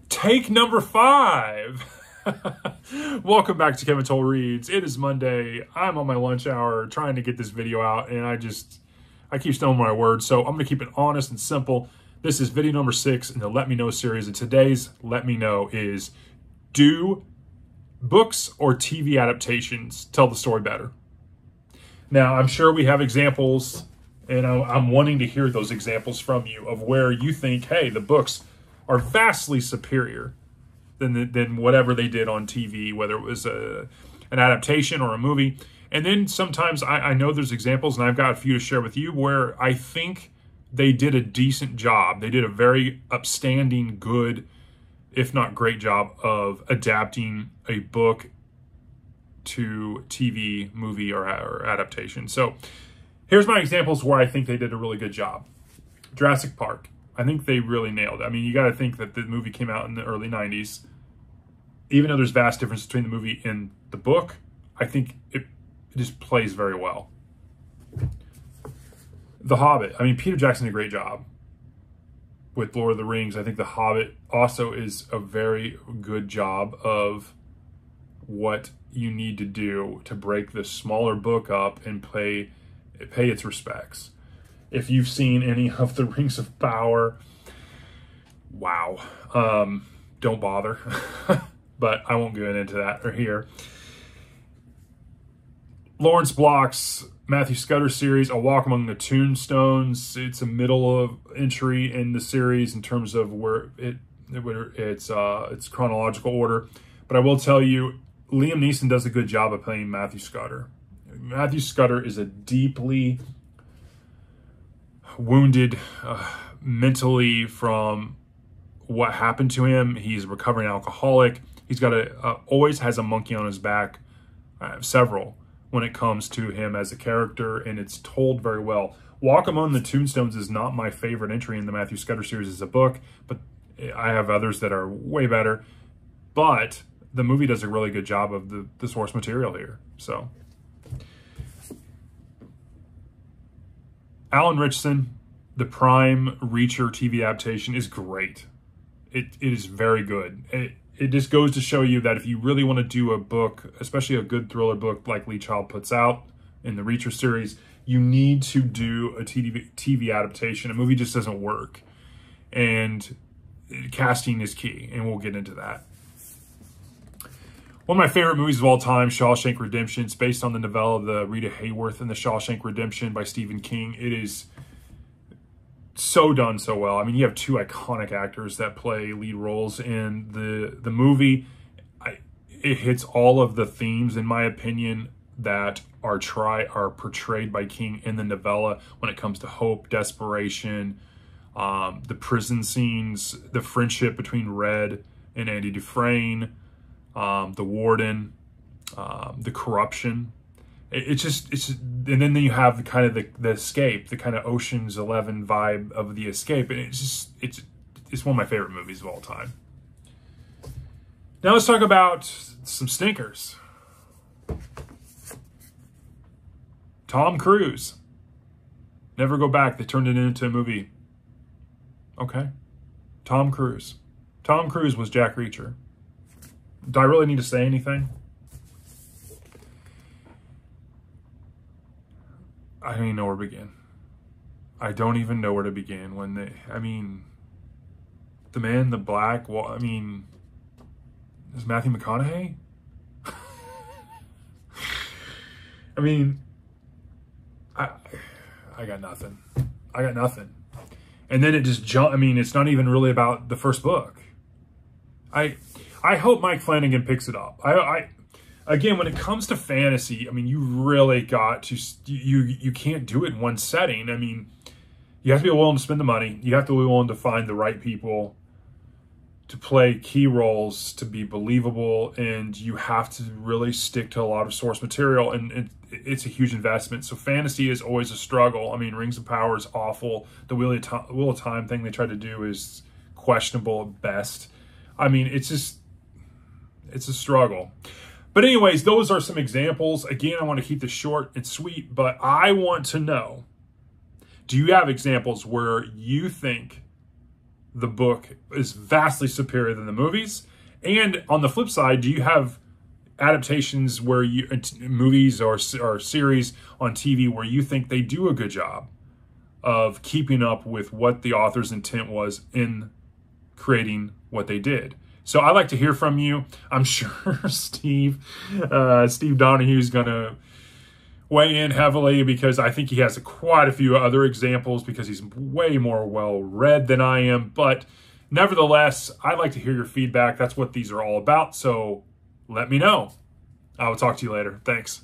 Take number 5. Welcome back to Kevin Toll Reads. It is Monday. I'm on my lunch hour trying to get this video out, and I keep stumbling my words, so I'm going to keep it honest and simple. This is video number 6 in the Let Me Know series, and today's Let Me Know is, do books or TV adaptations tell the story better? Now, I'm sure we have examples, and I'm wanting to hear those examples from you of where you think, hey, the books are vastly superior than whatever they did on TV, whether it was an adaptation or a movie. And then sometimes I know there's examples, and I've got a few to share with you, where I think they did a decent job. They did a very upstanding, good, if not great job of adapting a book to TV, movie, or adaptation. So here's my examples where I think they did a really good job. Jurassic Park. I think they really nailed it. I mean, you got to think that the movie came out in the early 90s. Even though there's vast difference between the movie and the book, I think it just plays very well. The Hobbit. I mean, Peter Jackson did a great job with Lord of the Rings. I think The Hobbit also is a very good job of what you need to do to break this smaller book up and pay its respects. If you've seen any of the Rings of Power, wow, don't bother. But I won't go into that or here. Lawrence Block's Matthew Scudder series, A Walk Among the Tombstones. It's a middle of entry in the series in terms of where its chronological order. But I will tell you, Liam Neeson does a good job of playing Matthew Scudder. Matthew Scudder is a deeply wounded mentally from what happened to him. He's a recovering alcoholic. He's got always has a monkey on his back, several, when it comes to him as a character, and it's told very well. Walk Among the Tombstones is not my favorite entry in the Matthew Scudder series as a book, but I have others that are way better. But the movie does a really good job of the source material here. So Alan Richardson, the Prime Reacher TV adaptation is great. It is very good. It just goes to show you that if you really want to do a book, especially a good thriller book like Lee Child puts out in the Reacher series, you need to do a TV adaptation. A movie just doesn't work. And casting is key, and we'll get into that. One of my favorite movies of all time, Shawshank Redemption. It's based on the novella of the Rita Hayworth and the Shawshank Redemption by Stephen King. It is so done so well. I mean, you have two iconic actors that play lead roles in the movie. It hits all of the themes, in my opinion, that are portrayed by King in the novella when it comes to hope, desperation, the prison scenes, the friendship between Red and Andy Dufresne, the warden, the corruption. It's just, and then you have the kind of the escape, the kind of Ocean's 11 vibe of the escape, and it's one of my favorite movies of all time. Now let's talk about some stinkers. Tom Cruise. Never Go Back. They turned it into a movie. Okay. Tom Cruise. Tom Cruise was Jack Reacher. Do I really need to say anything? I don't even know where to begin. I don't even know where to begin I mean, the Man in the Black, well, I mean, is Matthew McConaughey? I mean, I got nothing. I got nothing. And then it just jumped. I mean, it's not even really about the first book. I hope Mike Flanagan picks it up. Again, when it comes to fantasy, I mean, you really got to, you can't do it in one setting. I mean, you have to be willing to spend the money. You have to be willing to find the right people to play key roles, to be believable, and you have to really stick to a lot of source material, and it's a huge investment. So fantasy is always a struggle. I mean, Rings of Power is awful. The Wheel of Time thing they tried to do is questionable at best. I mean, it's a struggle. But anyways, those are some examples. Again, I want to keep this short and sweet, but I want to know, do you have examples where you think the book is vastly superior than the movies? And on the flip side, do you have adaptations where movies or series on TV where you think they do a good job of keeping up with what the author's intent was in creating what they did? So I'd like to hear from you. I'm sure Steve Donahue's going to weigh in heavily because I think he has quite a few other examples because he's way more well-read than I am. But nevertheless, I'd like to hear your feedback. That's what these are all about. So let me know. I will talk to you later. Thanks.